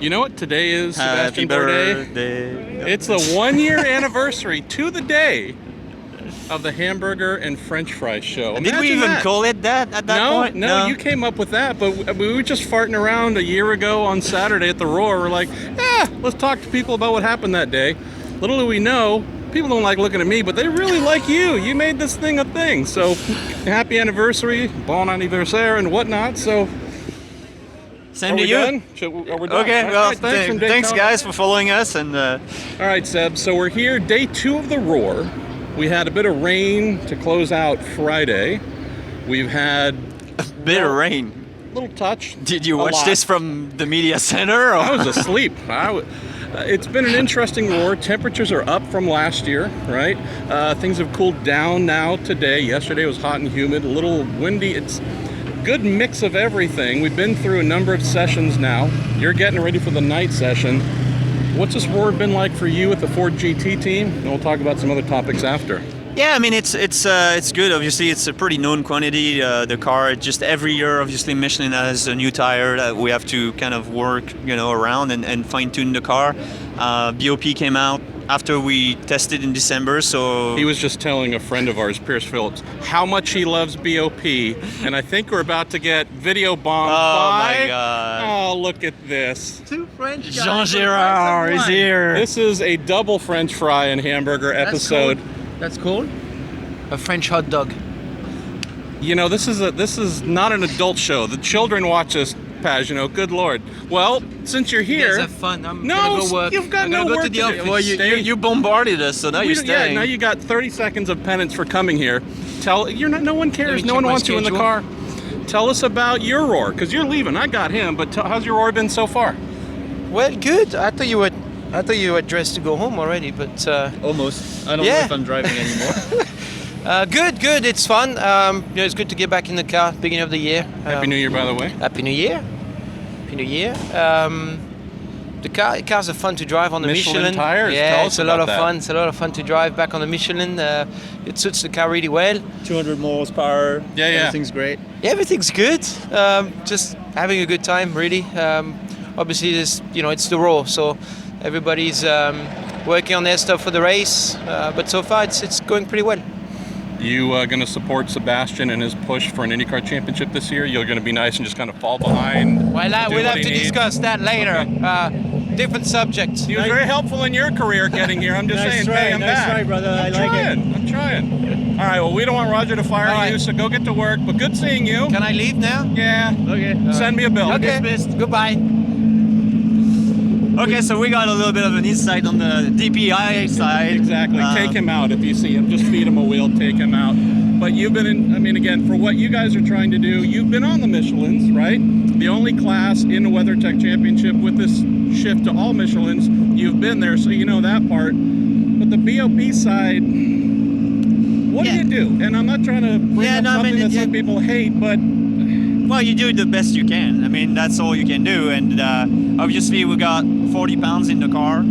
You know what today is, Happy Sebastien Bourdais? birthday. It's the 1-year anniversary to the day of the Hamburger and French fry show. Did we Imagine even that. call it that at that point? No, you came up with that, but we were just farting around a year ago on Saturday at the Roar. We're like, let's talk to people about what happened that day. Little do we know, people don't like looking at me, but they really like you. You made this thing a thing. So, happy anniversary, bon anniversaire, and whatnot. So, Same are to we you. done? Are we done? Okay, All well, right, thanks from thanks Daytona. guys for following us. And All right, Seb. So we're here, day 2 of the Roar. We had a bit of rain to close out Friday. We've had a bit of rain. little touch. Did you a watch lot. this from the media center? Or? I was asleep. It's been an interesting Roar. Temperatures are up from last year, right? Things have cooled down now today. Yesterday was hot and humid, a little windy. It's good mix of everything. We've been through a number of sessions now. You're getting ready for the night session. What's this Roar been like for you with the Ford GT team? And we'll talk about some other topics after. Yeah, I mean it's good. Obviously, it's a pretty known quantity. The car, just every year, obviously Michelin has a new tire that we have to kind of work, around and fine tune the car. BOP came out after we tested in December, so He was just telling a friend of ours, Pierce Phillips, how much he loves BOP, and I think we're about to get video bombed by. my God. Oh, look at this. Two French guys. Jean Girard is here. This is a double French fry and hamburger episode. That's cool. A French hot dog. You know, this is not an adult show. The children watch this, Paz, good Lord. Well, since you're You here, guys have fun. I'm No, gonna go work. you've got I'm no gonna go work to the to do. office. Well, you bombarded us, so now you're staying. now you got 30 seconds of penance for coming here. No one cares. me No check one my wants you in the schedule. car. Tell us about your Roar, because you're leaving. I got him, but how's your Roar been so far? Well, good. I thought you were dressed to go home already, but Almost. I don't Yeah. know if I'm driving anymore. good. It's fun. It's good to get back in the car. Beginning of the year. Happy New Year, by the way. Happy New Year. Happy New Year. The cars are fun to drive on the Michelin Michelin. tires, Yeah, tell us it's a lot about of that. fun. It's a lot of fun to drive back on the Michelin. It suits the car really well. 200 more horsepower. Yeah. Everything's great. Yeah, everything's good. Just having a good time, really. Obviously, it's the Raw, so everybody's working on their stuff for the race. But so far, it's going pretty well. You going to support Sebastien and his push for an IndyCar championship this year? You're going to be nice and just kind of fall behind? Well, do we'll what have he to needs? discuss that later. Different subject. He was very helpful in your career getting here. I'm just saying, pay him back. brother. I'm trying. All right, well, we don't want Roger to fire All right. you, so go get to work. But good seeing you. Can I leave now? Yeah. Okay. Send me a bill. Okay. Goodbye. Okay, so we got a little bit of an insight on the DPI side. Exactly. Take him out if you see him. Just feed him a wheel. Take him out. But you've been in, again, for what you guys are trying to do, you've been on the Michelins, right? The only class in the WeatherTech Championship with this shift to all Michelins. You've been there, so you know that part. But the BOP side, what do you do? And I'm not trying to bring up something that some people hate, but Well, you do the best you can. I mean, that's all you can do. And obviously, we got 40 pounds in the car,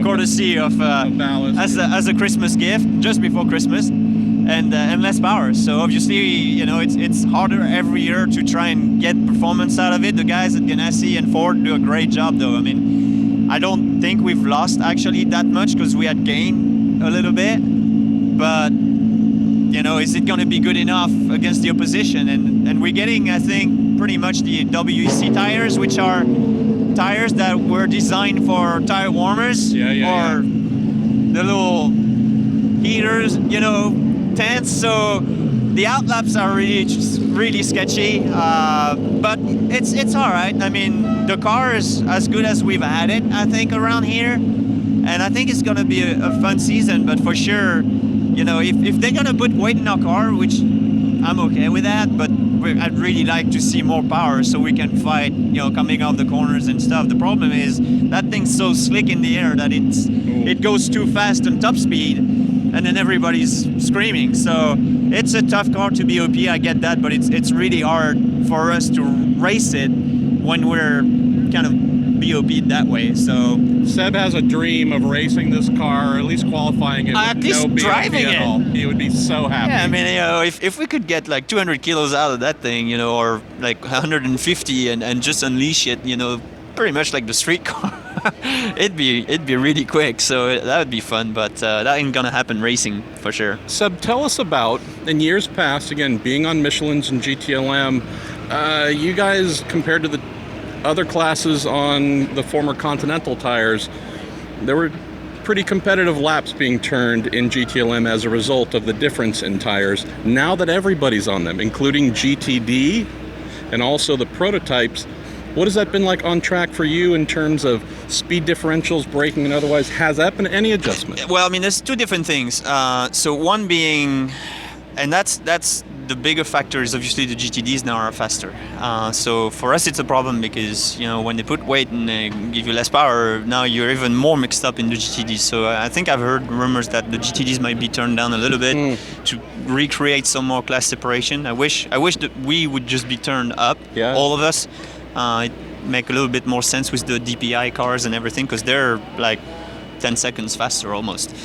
courtesy of ballast. as a Christmas gift just before Christmas, and less power. So obviously, it's harder every year to try and get performance out of it. The guys at Ganassi and Ford do a great job, though. I mean, I don't think we've lost actually that much because we had gained a little bit, but. Is it going to be good enough against the opposition? And we're getting, I think, pretty much the WEC tires, which are tires that were designed for tire warmers or the little heaters, tents. So the outlaps are really sketchy, but it's all right. I mean, the car is as good as we've had it, I think, around here. And I think it's going to be a fun season, but for sure, if they're going to put weight in our car, which I'm okay with that, but I'd really like to see more power so we can fight, coming off the corners and stuff. The problem is that thing's so slick in the air that it goes too fast on top speed, and then everybody's screaming. So it's a tough car to BOP, I get that, but it's really hard for us to race it when we're kind of BOP'd that way. So Seb has a dream of racing this car, or at least qualifying it At with least no BOP driving at it. all. He would be so happy. yeah, I mean, if we could get like 200 kilos out of that thing, or like 150 and just unleash it, pretty much like the street car. it'd be really quick, so that would be fun. But that ain't gonna happen racing for sure. Seb, tell us about, in years past, again, being on Michelin's and GTLM, you guys, compared to the other classes on the former Continental tires, there were pretty competitive laps being turned in GTLM as a result of the difference in tires. Now that everybody's on them, including GTD and also the prototypes, what has that been like on track for you in terms of speed differentials, braking, and otherwise? Has that been any adjustment? Well, I mean, there's two different things. So one being, and that's the bigger factor is obviously the GTDs now are faster. So for us, it's a problem because, you know, when they put weight and they give you less power, now you're even more mixed up in the GTDs. So I think I've heard rumors that the GTDs might be turned down a little bit to recreate some more class separation. I wish that we would just be turned up, all of us. It make a little bit more sense with the DPI cars and everything, because they're like 10 seconds faster almost.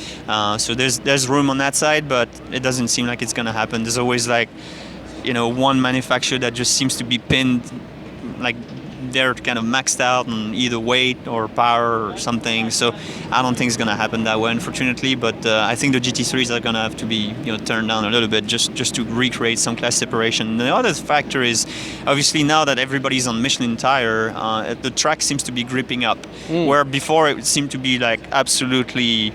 So there's room on that side, but it doesn't seem like it's going to happen. There's always like, you know, one manufacturer that just seems to be pinned, like they're kind of maxed out on either weight or power or something. So I don't think it's going to happen that way, unfortunately. But I think the GT3s are going to have to be, you know, turned down a little bit just to recreate some class separation. The other factor is, obviously, now that everybody's on Michelin tire, the track seems to be gripping up, where before it seemed to be like absolutely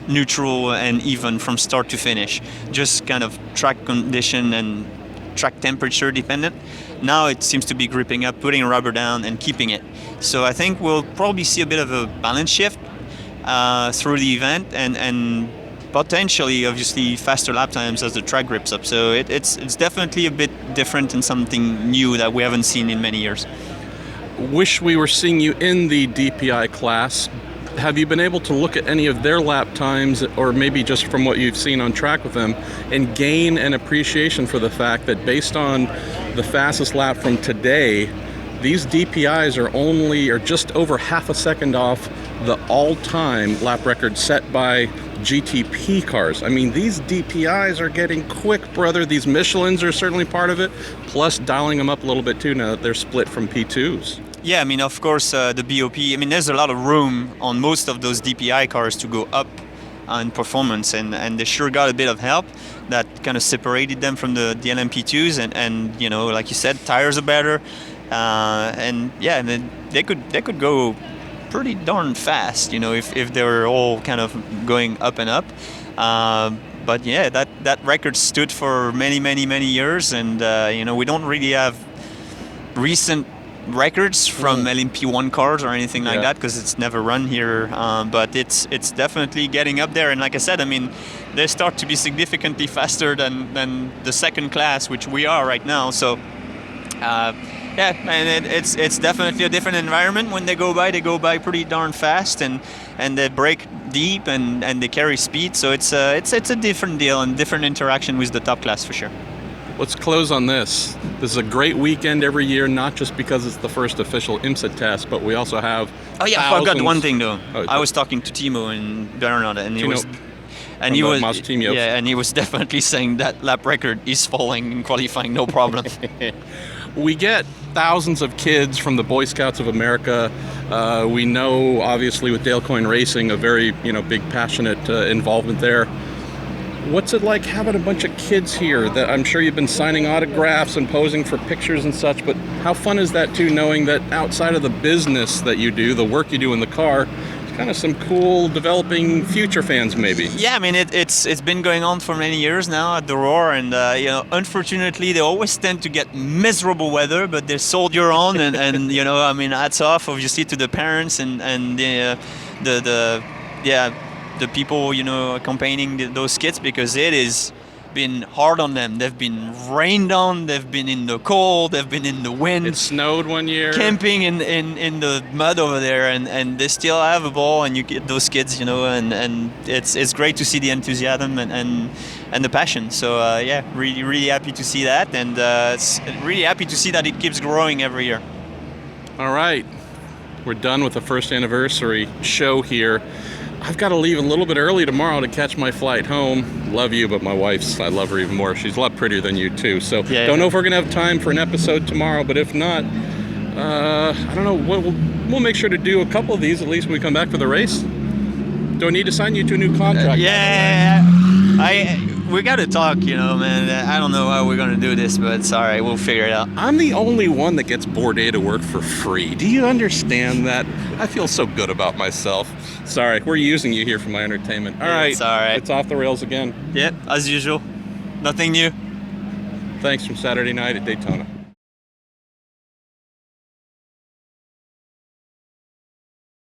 neutral and even from start to finish, just kind of track condition and track temperature dependent. Now it seems to be gripping up, putting rubber down and keeping it. So I think we'll probably see a bit of a balance shift through the event, and potentially obviously faster lap times as the track grips up. So it's definitely a bit different and something new that we haven't seen in many years. Wish we were seeing you in the DPI class. Have you been able to look at any of their lap times, or maybe just from what you've seen on track with them, and gain an appreciation for the fact that based on the fastest lap from today, these DPIs are just over half a second off the all-time lap record set by GTP cars? I mean, these DPIs are getting quick, brother. These Michelins are certainly part of it, plus dialing them up a little bit too now that they're split from P2s. Yeah, I mean, of course, the BOP, I mean, there's a lot of room on most of those DPI cars to go up in performance, and they sure got a bit of help that kind of separated them from the LMP2s, and you know, like you said, tires are better, and yeah, and then they could go pretty darn fast, you know, if they were all kind of going up and up. But yeah, that record stood for many years, and you know, we don't really have recent records from LMP1 cars or anything like that, because it's never run here, but it's definitely getting up there. And like I said, I mean, they start to be significantly faster than the second class, which we are right now. So yeah, and it's definitely a different environment. When they go by pretty darn fast, and they brake deep and they carry speed. So it's a different deal and different interaction with the top class for sure. Let's close on this. This is a great weekend every year, not just because it's the first official IMSA test, but we also have I forgot one thing though. Oh, I was talking to Timo and Bernard, and he was definitely saying that lap record is falling in qualifying, no problem. We get thousands of kids from the Boy Scouts of America. We know, obviously, with Dale Coyne Racing, a very big, passionate involvement there. What's it like having a bunch of kids here that I'm sure you've been signing autographs and posing for pictures and such, but how fun is that too, knowing that outside of the business that you do, the work you do in the car, it's kind of some cool developing future fans maybe? Yeah, I mean, it's been going on for many years now at the Roar, and unfortunately they always tend to get miserable weather, but they soldier on, and I mean, hats off obviously to the parents and the people accompanying those kids, because it has been hard on them. They've been rained on, they've been in the cold, they've been in the wind. It snowed one year. Camping in the mud over there, and they still have a ball, and you get those kids, and it's great to see the enthusiasm and the passion. So really happy to see that, and really happy to see that it keeps growing every year. All right, we're done with the first anniversary show here. I've got to leave a little bit early tomorrow to catch my flight home. Love you, but my wife's, I love her even more. She's a lot prettier than you too. So don't know if we're going to have time for an episode tomorrow, but if not, I don't know. We'll make sure to do a couple of these at least when we come back for the race. Do I need to sign you to a new contract? Yeah, we got to talk, you know, man. I don't know how we're gonna do this, but it's all right. We'll figure it out. I'm the only one that gets Bourdais to work for free. Do you understand that? I feel so good about myself. Sorry, we're using you here for my entertainment. All right. It's all right. It's off the rails again. Yep, as usual. Nothing new. Thanks from Saturday night at Daytona.